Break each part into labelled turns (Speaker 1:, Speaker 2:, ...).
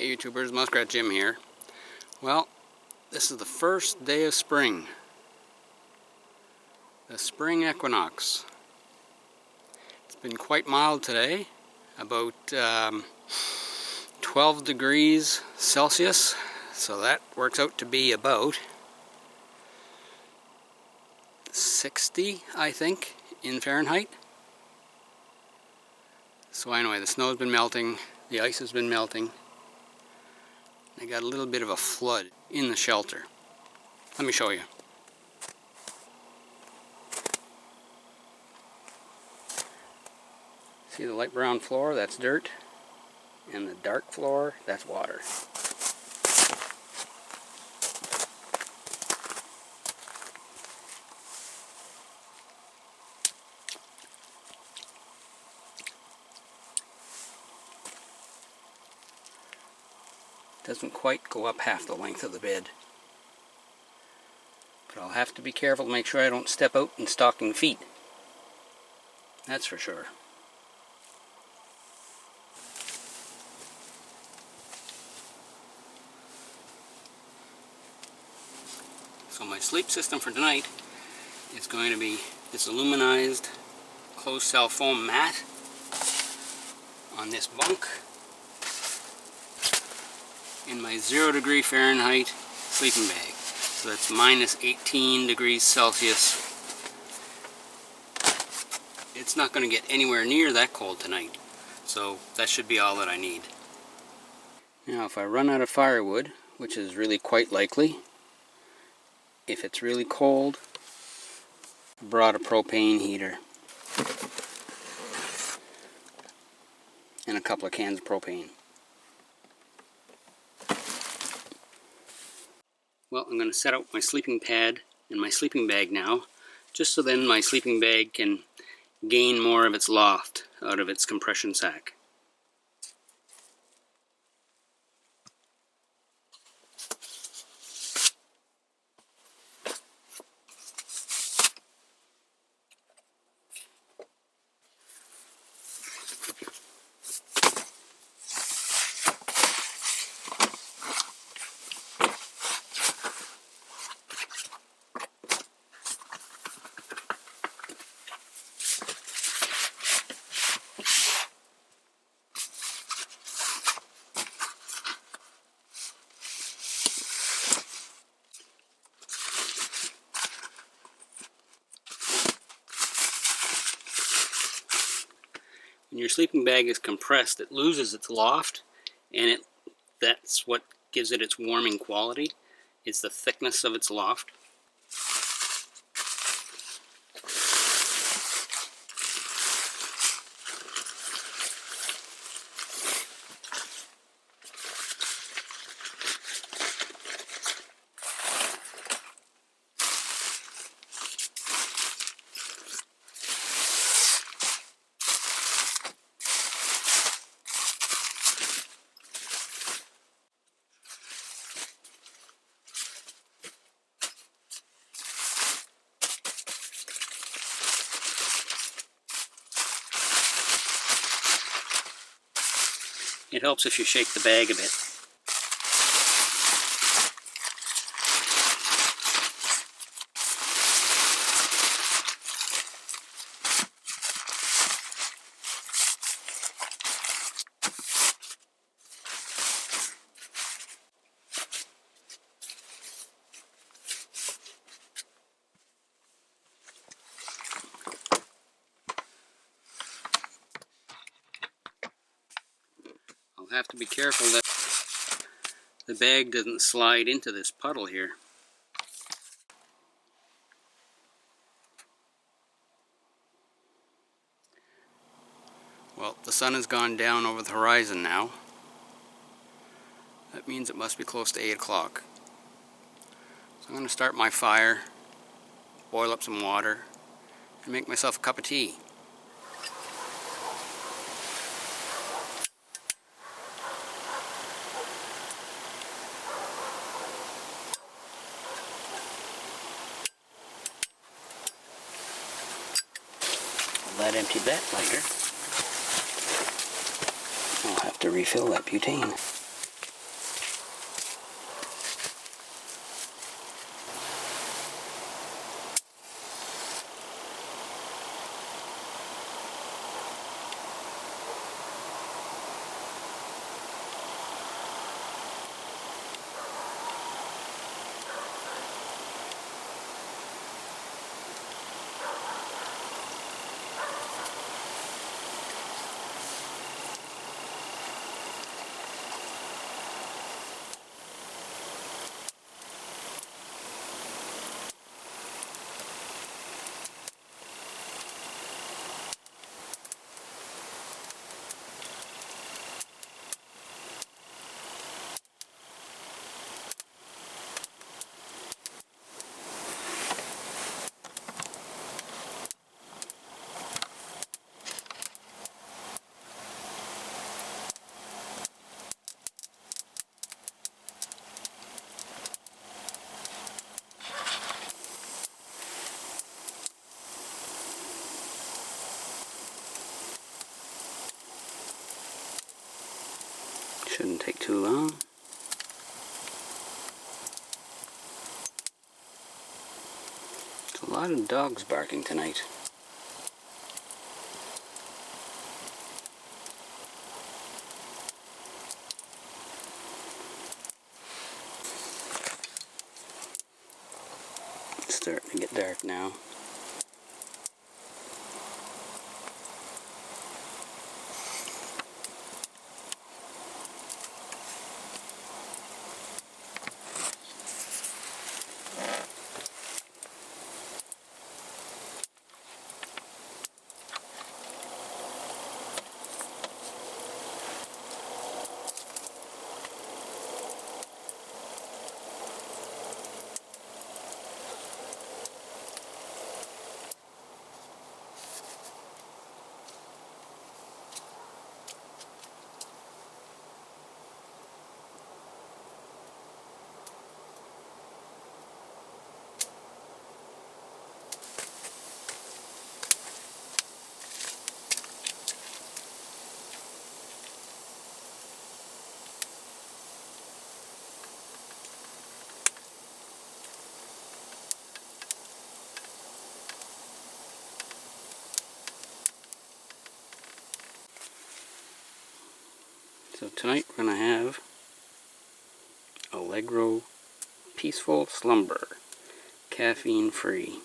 Speaker 1: Hey YouTubers, Muskrat Jim here. Well, this is the first day of spring. The spring equinox. It's been quite mild today, about 12 degrees Celsius, so that works out to be about 60, I think, in Fahrenheit. So anyway, the snow's been melting, the ice has been melting. I got a little bit of a flood in the shelter. Let me show you. See the light brown floor? That's dirt. And the dark floor, that's water. Doesn't quite go up half the length of the bed. But I'll have to be careful to make sure I don't step out in stocking feet. That's for sure. So my sleep system for tonight is going to be this aluminized closed cell foam mat on this bunk in my 0 degree Fahrenheit sleeping bag. So that's minus 18 degrees Celsius. It's not going to get anywhere near that cold tonight, so that should be all that I need. Now if I run out of firewood, which is really quite likely, if it's really cold, I brought a propane heater and a couple of cans of propane. Well, I'm going to set out my sleeping pad and my sleeping bag now, just so then my sleeping bag can gain more of its loft out of its compression sack. When your sleeping bag is compressed, it loses its loft, and that's what gives it its warming quality. It's the thickness of its loft. It helps if you shake the bag a bit. I'll have to be careful that the bag doesn't slide into this puddle here. Well, the sun has gone down over the horizon now. That means it must be close to 8 o'clock. So I'm going to start my fire, boil up some water, and make myself a cup of tea. That empty that later. I'll have to refill that butane. Shouldn't take too long. There's a lot of dogs barking tonight. It's starting to get dark now. So tonight we're going to have Allegro Peaceful Slumber, caffeine free.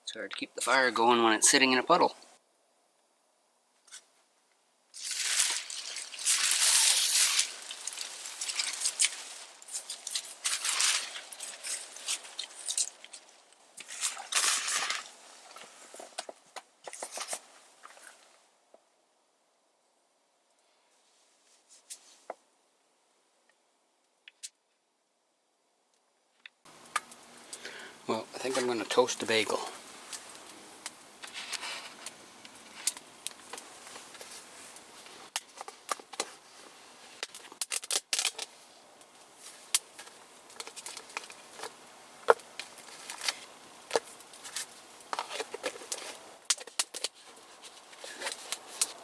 Speaker 1: It's hard to keep the fire going when it's sitting in a puddle. Well, I think I'm going to toast the bagel.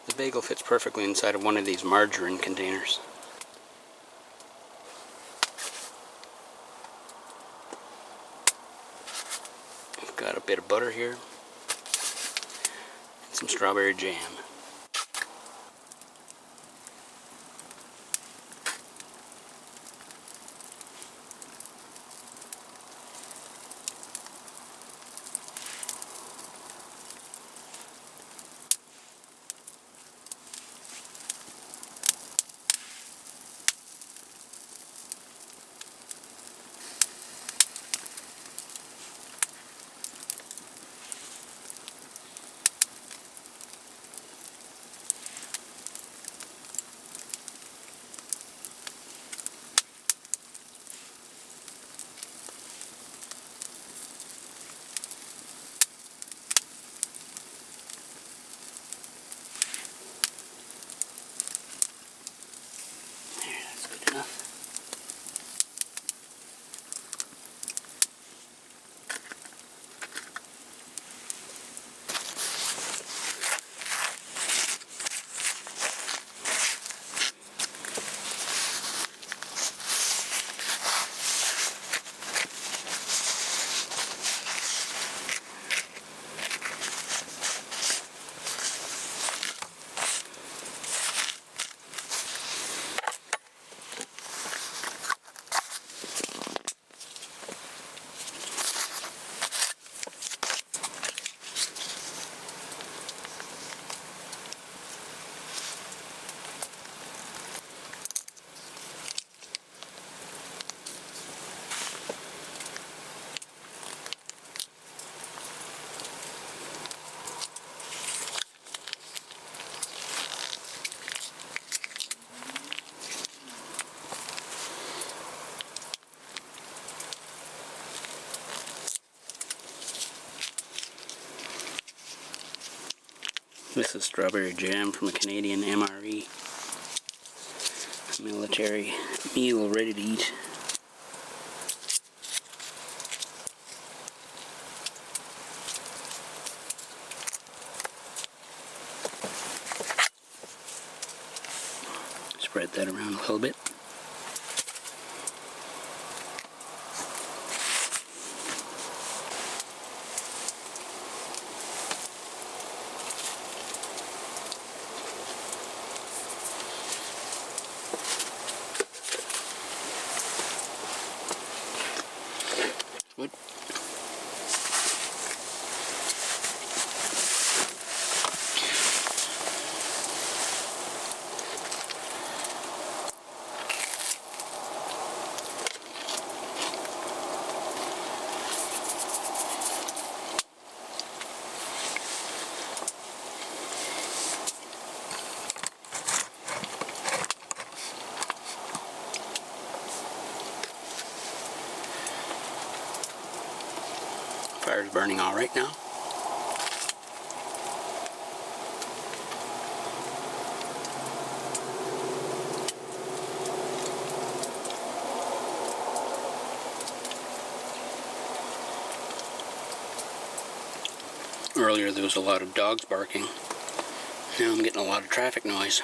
Speaker 1: The bagel fits perfectly inside of one of these margarine containers. I've got a bit of butter here and some strawberry jam. This is strawberry jam from a Canadian MRE. Military meal ready to eat. Spread that around a little bit. Good. Fire's burning all right now. Earlier there was a lot of dogs barking. Now I'm getting a lot of traffic noise.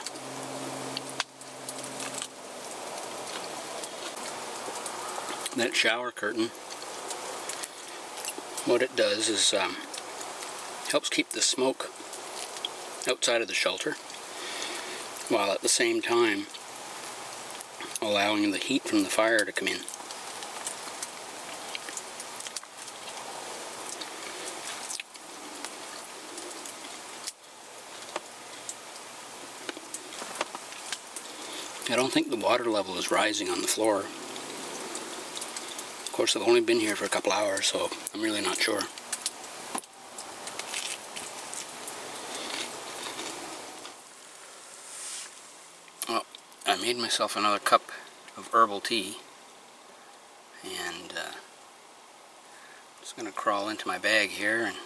Speaker 1: That shower curtain, what it does is helps keep the smoke outside of the shelter, while at the same time allowing the heat from the fire to come in. I don't think the water level is rising on the floor. Of course, I've only been here for a couple hours, so I'm really not sure. Well, I made myself another cup of herbal tea, and I'm just going to crawl into my bag here and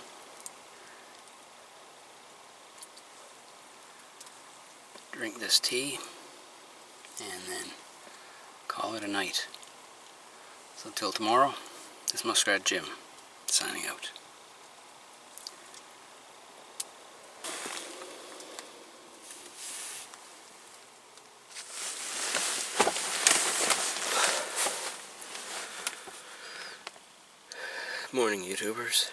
Speaker 1: drink this tea, and then call it a night. So till tomorrow, this is Muskrat Jim, signing out. Morning, YouTubers.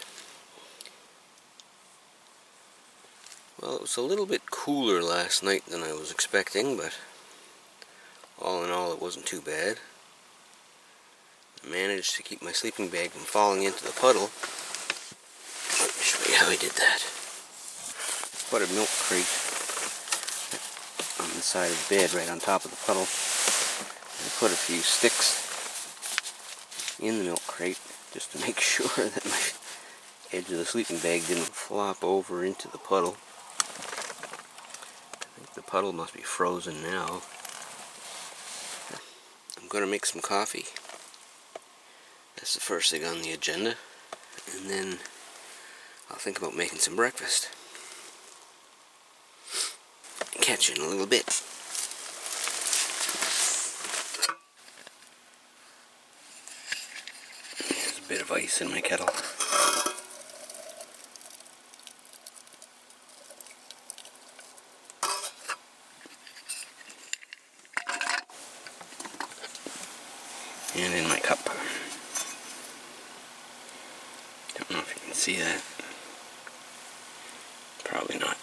Speaker 1: Well, it was a little bit cooler last night than I was expecting, but all in all, it wasn't too bad. I managed to keep my sleeping bag from falling into the puddle. Let me show you how I did that. Put a milk crate on the side of the bed, right on top of the puddle. I put a few sticks in the milk crate just to make sure that my edge of the sleeping bag didn't flop over into the puddle. I think the puddle must be frozen now. I'm going to make some coffee. That's the first thing on the agenda. And then I'll think about making some breakfast. Catch you in a little bit. There's a bit of ice in my kettle. And in my cup. Don't know if you can see that. Probably not.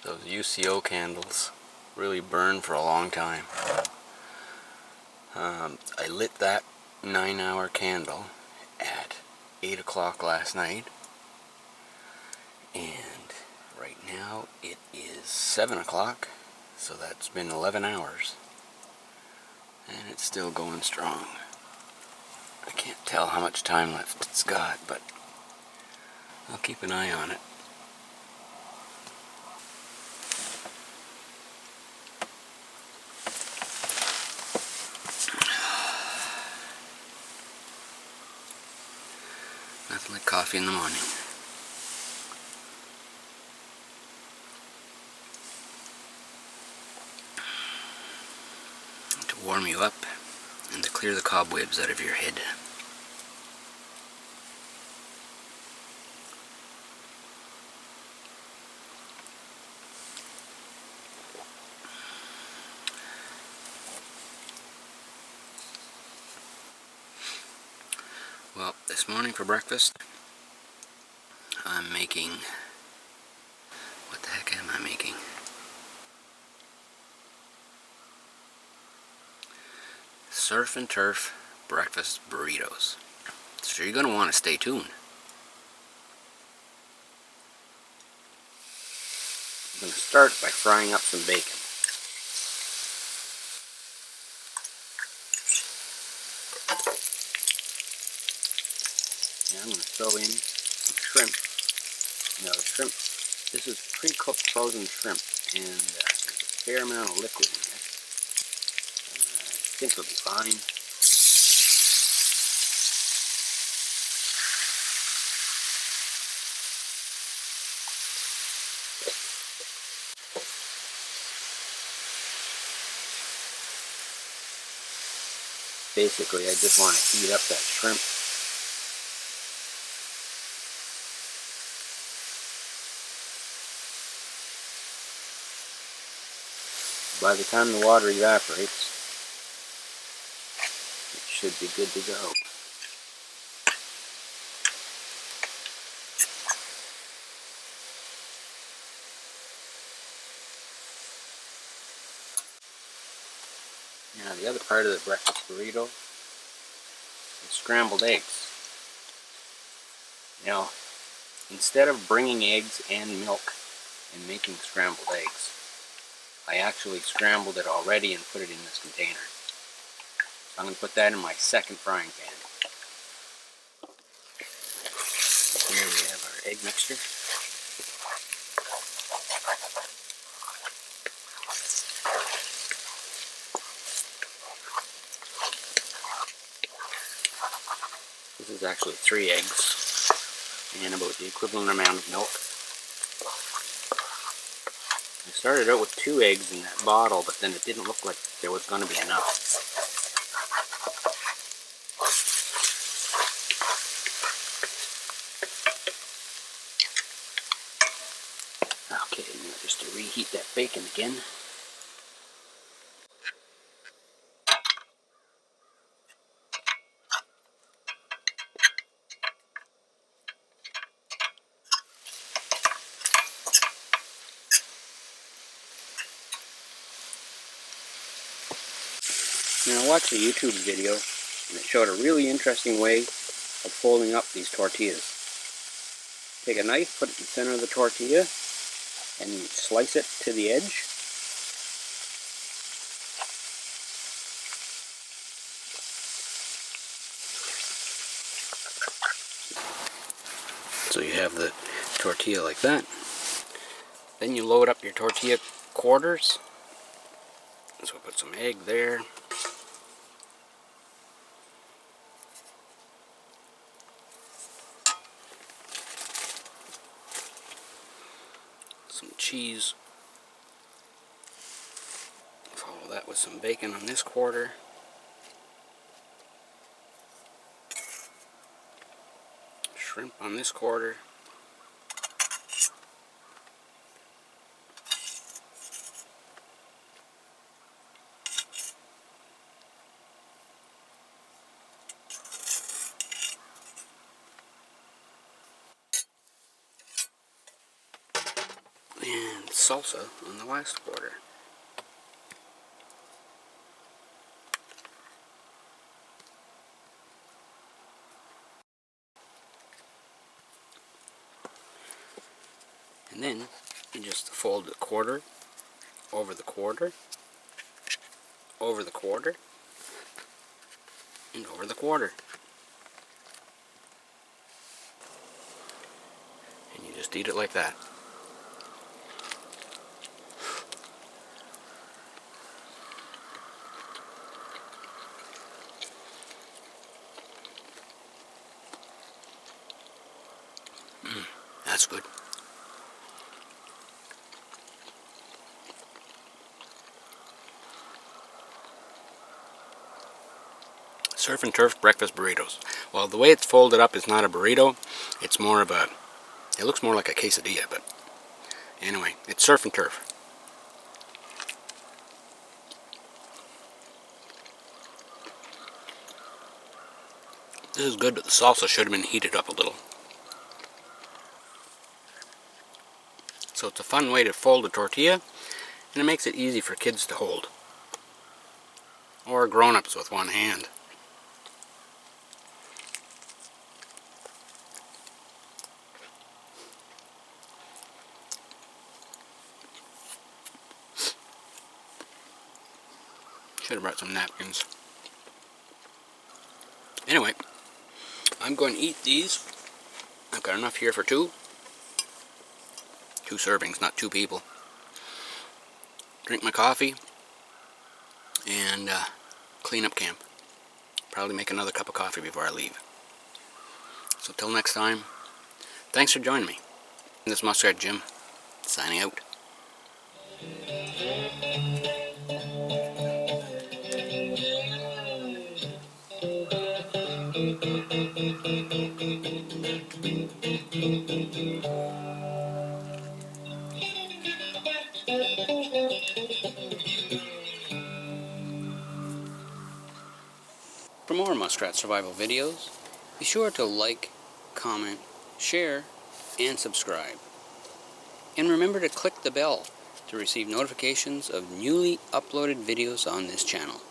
Speaker 1: Those UCO candles really burn for a long time. I lit that 9-hour candle at 8 o'clock last night, and right now it is 7 o'clock, so that's been 11 hours, and it's still going strong. I can't tell how much time left it's got, but I'll keep an eye on it. coffee in the morning. To warm you up and to clear the cobwebs out of your head. Well, this morning for breakfast, I'm making, what the heck am I making? Surf and turf breakfast burritos. So you're going to want to stay tuned. I'm going to start by frying up some bacon. Now I'm going to throw in some shrimp. Now the shrimp, this is pre-cooked frozen shrimp, and there's a fair amount of liquid in this. I think it'll be fine. Basically, I just want to heat up that shrimp. By the time the water evaporates, it should be good to go. Now the other part of the breakfast burrito is scrambled eggs. Now, instead of bringing eggs and milk and making scrambled eggs, I actually scrambled it already and put it in this container. So I'm going to put that in my second frying pan. Here we have our egg mixture. This is actually 3 eggs and about the equivalent amount of milk. I started out with 2 eggs in that bottle, but then it didn't look like there was going to be enough. Okay, now just to reheat that bacon again. Now I watched a YouTube video and it showed a really interesting way of folding up these tortillas. Take a knife, put it in the center of the tortilla, and slice it to the edge. So you have the tortilla like that. Then you load up your tortilla quarters. So put some egg there. Some cheese. Follow that with some bacon on this quarter. Shrimp on this quarter. And salsa on the last quarter. And then you just fold the quarter, over the quarter, over the quarter, and over the quarter. And you just eat it like that. Surf and turf breakfast burritos. Well, the way it's folded up is not a burrito. It's more of a, it looks more like a quesadilla, but anyway, it's surf and turf. This is good, but the salsa should have been heated up a little. So it's a fun way to fold a tortilla, and it makes it easy for kids to hold. Or grown-ups with one hand. Should have brought some napkins. Anyway, I'm going to eat these. I've got enough here for two. 2 servings, not 2 people. Drink my coffee and clean up camp. Probably make another cup of coffee before I leave. So till next time, thanks for joining me. This is Muskrat Jim, signing out. For more muskrat survival videos, be sure to like, comment, share, and subscribe. And remember to click the bell to receive notifications of newly uploaded videos on this channel.